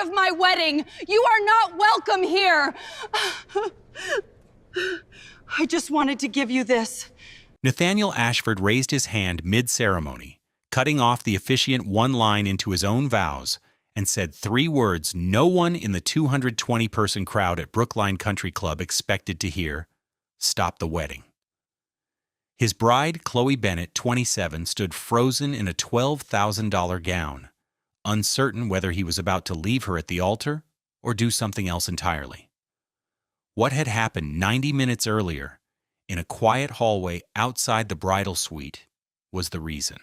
of my wedding. You are not welcome here. I just wanted to give you this. Nathaniel Ashford raised his hand mid-ceremony, cutting off the officiant one line into his own vows, and said 3 words no one in the 220-person crowd at Brookline Country Club expected to hear: stop the wedding. His bride, Chloe Bennett, 27, stood frozen in a $12,000 gown, uncertain whether he was about to leave her at the altar or do something else entirely. What had happened 90 minutes earlier, in a quiet hallway outside the bridal suite, was the reason.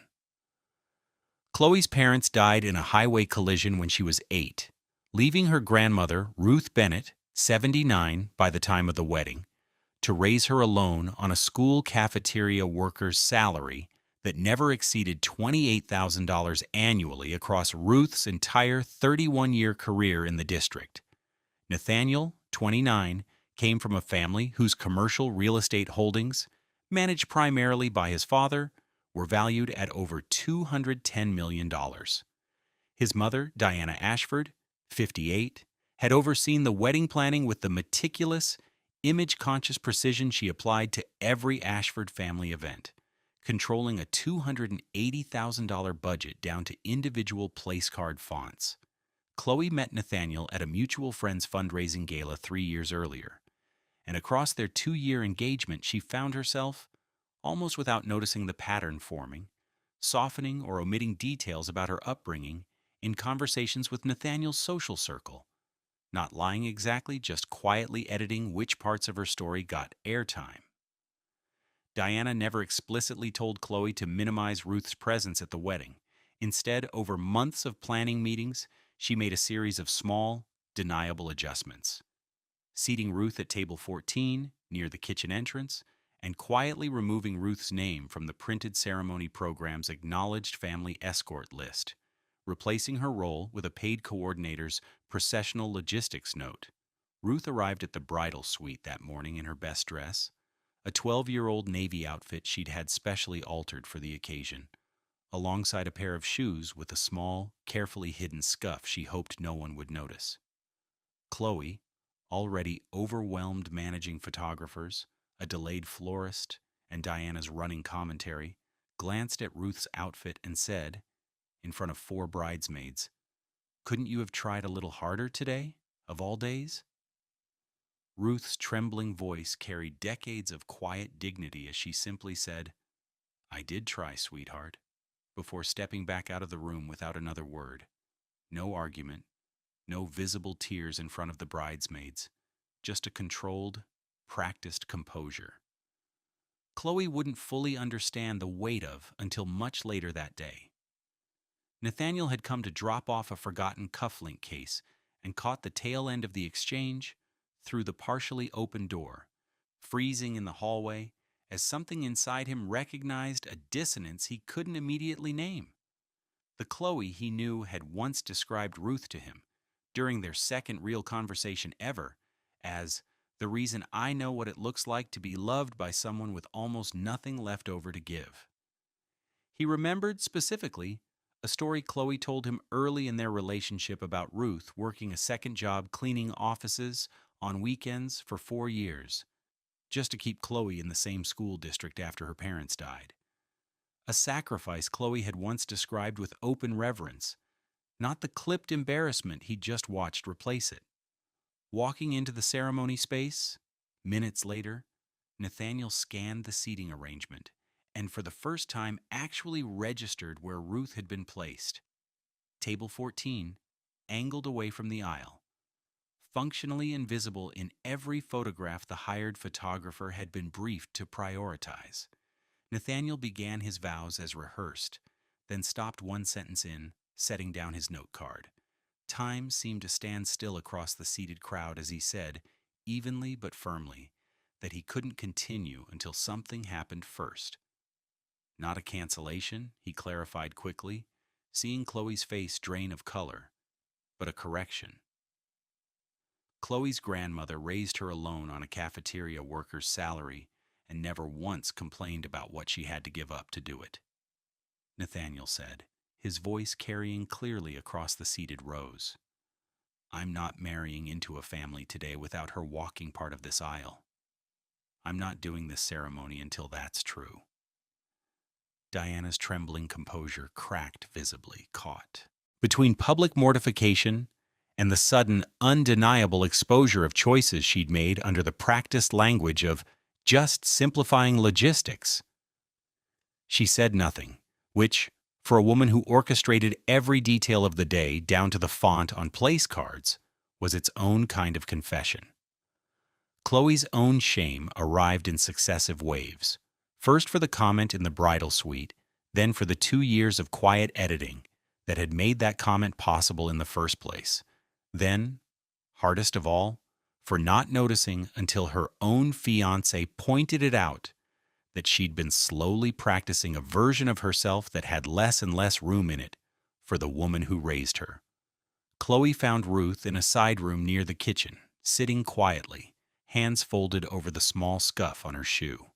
Chloe's parents died in a highway collision when she was 8, leaving her grandmother, Ruth Bennett, 79 by the time of the wedding, to raise her alone on a school cafeteria worker's salary that never exceeded $28,000 annually across Ruth's entire 31-year career in the district. Nathaniel, 29, came from a family whose commercial real estate holdings, managed primarily by his father, were valued at over $210 million. His mother, Diana Ashford, 58, had overseen the wedding planning with the meticulous, image-conscious precision she applied to every Ashford family event, controlling a $280,000 budget down to individual place card fonts. Chloe met Nathaniel at a mutual friend's fundraising gala 3 years earlier, and across their 2-year engagement she found herself, almost without noticing the pattern forming, softening or omitting details about her upbringing in conversations with Nathaniel's social circle, not lying exactly, just quietly editing which parts of her story got airtime. Diana never explicitly told Chloe to minimize Ruth's presence at the wedding. Instead, over months of planning meetings, she made a series of small, deniable adjustments. Seating Ruth at table 14, near the kitchen entrance, and quietly removing Ruth's name from the printed ceremony program's acknowledged family escort list, replacing her role with a paid coordinator's processional logistics note. Ruth arrived at the bridal suite that morning in her best dress, a 12-year-old navy outfit she'd had specially altered for the occasion, alongside a pair of shoes with a small, carefully hidden scuff she hoped no one would notice. Chloe, already overwhelmed managing photographers, a delayed florist, and Diana's running commentary, glanced at Ruth's outfit and said, in front of 4 bridesmaids, "Couldn't you have tried a little harder today, of all days?" Ruth's trembling voice carried decades of quiet dignity as she simply said, "I did try, sweetheart," before stepping back out of the room without another word. No argument, no visible tears in front of the bridesmaids, just a controlled, practiced composure. Chloe wouldn't fully understand the weight of until much later that day. Nathaniel had come to drop off a forgotten cufflink case and caught the tail end of the exchange through the partially open door, freezing in the hallway as something inside him recognized a dissonance he couldn't immediately name. The Chloe he knew had once described Ruth to him, during their second real conversation ever, as the reason I know what it looks like to be loved by someone with almost nothing left over to give. He remembered specifically a story Chloe told him early in their relationship about Ruth working a second job cleaning offices on weekends for 4 years, just to keep Chloe in the same school district after her parents died. A sacrifice Chloe had once described with open reverence, not the clipped embarrassment he'd just watched replace it. Walking into the ceremony space, minutes later, Nathaniel scanned the seating arrangement and for the first time actually registered where Ruth had been placed. Table 14, angled away from the aisle. Functionally invisible in every photograph the hired photographer had been briefed to prioritize. Nathaniel began his vows as rehearsed, then stopped one sentence in, setting down his note card. Time seemed to stand still across the seated crowd as he said, evenly but firmly, that he couldn't continue until something happened first. Not a cancellation, he clarified quickly, seeing Chloe's face drain of color, but a correction. Chloe's grandmother raised her alone on a cafeteria worker's salary and never once complained about what she had to give up to do it, Nathaniel said, his voice carrying clearly across the seated rows. I'm not marrying into a family today without her walking part of this aisle. I'm not doing this ceremony until that's true. Diana's trembling composure cracked visibly, caught between public mortification and the sudden, undeniable exposure of choices she'd made under the practiced language of just simplifying logistics. She said nothing, which, for a woman who orchestrated every detail of the day down to the font on place cards, was its own kind of confession. Chloe's own shame arrived in successive waves, first for the comment in the bridal suite, then for the 2 years of quiet editing that had made that comment possible in the first place. Then, hardest of all, for not noticing until her own fiancé pointed it out that she'd been slowly practicing a version of herself that had less and less room in it for the woman who raised her. Chloe found Ruth in a side room near the kitchen, sitting quietly, hands folded over the small scuff on her shoe.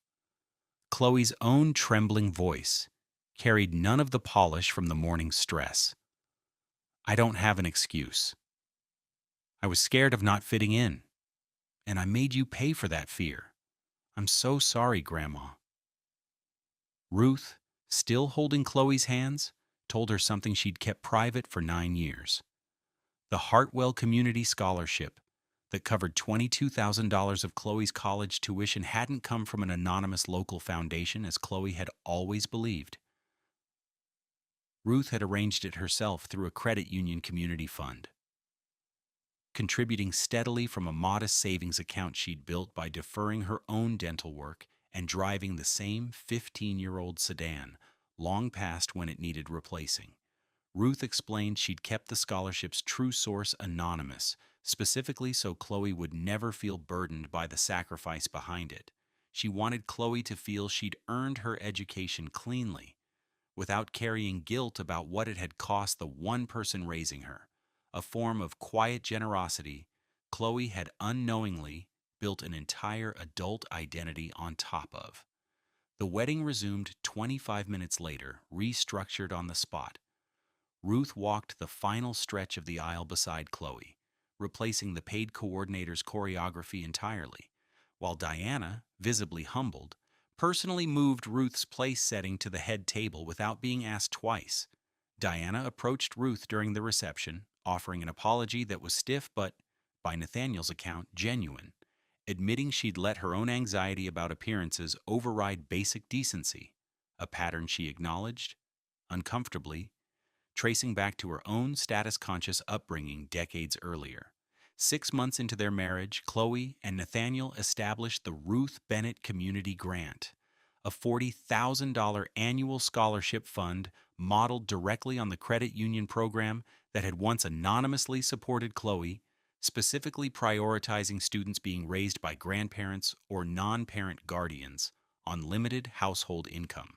Chloe's own trembling voice carried none of the polish from the morning's stress. I don't have an excuse. I was scared of not fitting in, and I made you pay for that fear. I'm so sorry, Grandma. Ruth, still holding Chloe's hands, told her something she'd kept private for 9 years. The Hartwell Community Scholarship that covered $22,000 of Chloe's college tuition hadn't come from an anonymous local foundation as Chloe had always believed. Ruth had arranged it herself through a credit union community fund, contributing steadily from a modest savings account she'd built by deferring her own dental work and driving the same 15-year-old sedan, long past when it needed replacing. Ruth explained she'd kept the scholarship's true source anonymous, specifically so Chloe would never feel burdened by the sacrifice behind it. She wanted Chloe to feel she'd earned her education cleanly, without carrying guilt about what it had cost the one person raising her. A form of quiet generosity Chloe had unknowingly built an entire adult identity on top of. The wedding resumed 25 minutes later, restructured on the spot. Ruth walked the final stretch of the aisle beside Chloe, replacing the paid coordinator's choreography entirely, while Diana, visibly humbled, personally moved Ruth's place setting to the head table without being asked twice. Diana approached Ruth during the reception, offering an apology that was stiff but, by Nathaniel's account, genuine, admitting she'd let her own anxiety about appearances override basic decency, a pattern she acknowledged, uncomfortably, tracing back to her own status-conscious upbringing decades earlier. 6 months into their marriage, Chloe and Nathaniel established the Ruth Bennett Community Grant, a $40,000 annual scholarship fund modeled directly on the credit union program that had once anonymously supported Chloe, specifically prioritizing students being raised by grandparents or non-parent guardians on limited household income.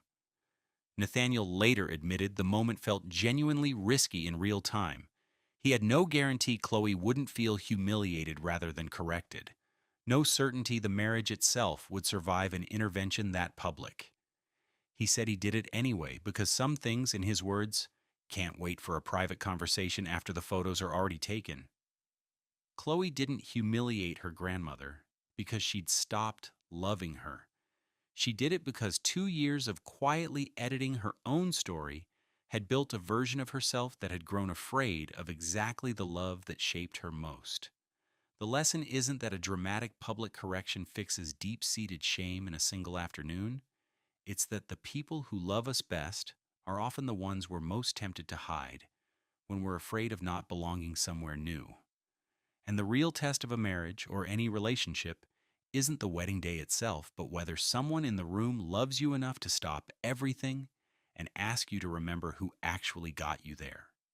Nathaniel later admitted the moment felt genuinely risky in real time. He had no guarantee Chloe wouldn't feel humiliated rather than corrected, no certainty the marriage itself would survive an intervention that public. He said he did it anyway because some things, in his words, can't wait for a private conversation after the photos are already taken. Chloe didn't humiliate her grandmother because she'd stopped loving her. She did it because 2 years of quietly editing her own story had built a version of herself that had grown afraid of exactly the love that shaped her most. The lesson isn't that a dramatic public correction fixes deep-seated shame in a single afternoon. It's that the people who love us best are often the ones we're most tempted to hide when we're afraid of not belonging somewhere new. And the real test of a marriage or any relationship isn't the wedding day itself, but whether someone in the room loves you enough to stop everything and ask you to remember who actually got you there.